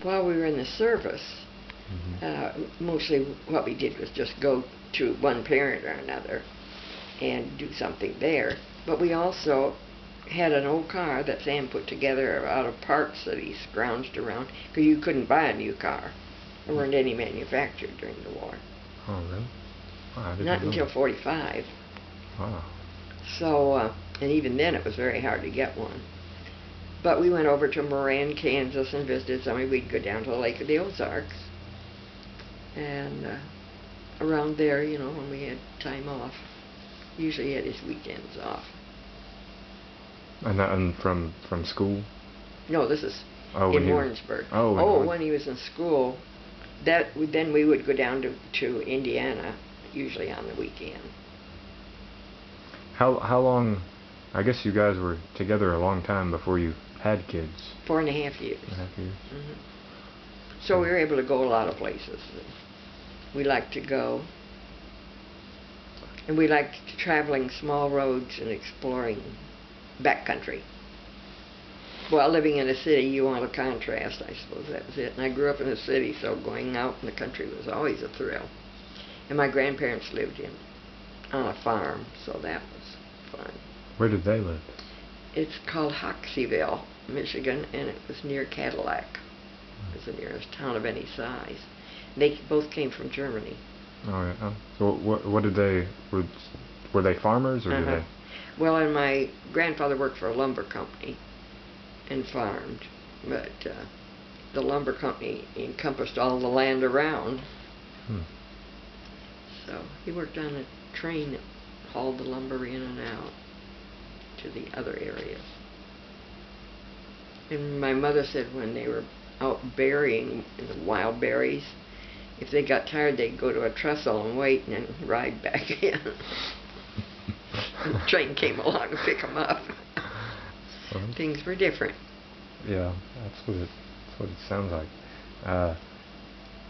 While we were in the service, mostly what we did was just go to one parent or another and do something there. But we also had an old car that Sam put together out of parts that he scrounged around, because you couldn't buy a new car. There weren't any manufactured during the war. Oh, really? Oh, I didn't Not know until that. 45. Wow. So, and even then it was very hard to get one. But we went over to Moran, Kansas and visited somebody. We'd go down to the Lake of the Ozarks. And around there, you know, when we had time off. Usually he had his weekends off. And from school? No, this is Oh, in Warrensburg. When he was in school, then we would go down to Indiana, usually on the weekend. How long? I guess you guys were together a long time before you had kids. 4.5 years. 4.5 years. So we were able to go a lot of places. We liked to go. And we liked traveling small roads and exploring backcountry. Well, living in a city, you want a contrast, I suppose that was it. And I grew up in a city, so going out in the country was always a thrill. And my grandparents lived on a farm, so that was fun. Where did they live? It's called Hoxeyville, Michigan, and it was near Cadillac. It was the nearest town of any size. They both came from Germany. Oh, yeah. So what did they, were they farmers or did they? Well, and my grandfather worked for a lumber company and farmed, but the lumber company encompassed all the land around. So he worked on a train that hauled the lumber in and out to the other areas. And my mother said when they were out berrying the wild berries, if they got tired, they'd go to a trestle and wait and then ride back in. The train came along to pick them up. Things were different. Yeah, that's what it sounds like.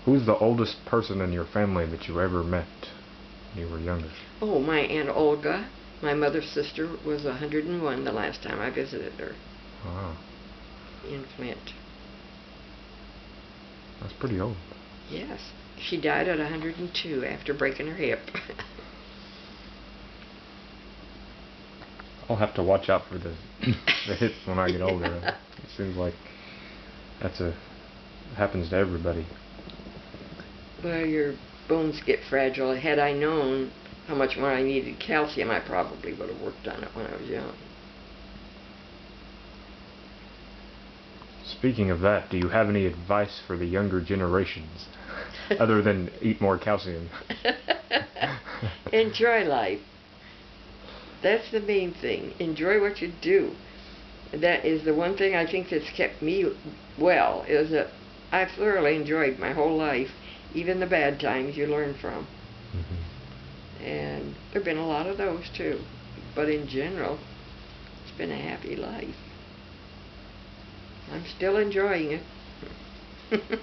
Who's the oldest person in your family that you ever met when you were younger? Oh, my Aunt Olga. My mother's sister was 101 the last time I visited her. Wow. In Flint. That's pretty old. Yes. She died at 102 after breaking her hip. I'll have to watch out for the hip when I get older. It seems like it happens to everybody. Well, your bones get fragile. Had I known how much more I needed calcium, I probably would have worked on it when I was young. Speaking of that, do you have any advice for the younger generations, other than eat more calcium? Enjoy life. That's the main thing. Enjoy what you do. That is the one thing I think that's kept me well, is that I've thoroughly enjoyed my whole life, even the bad times you learn from. And there have been a lot of those too. But in general, it's been a happy life. I'm still enjoying it.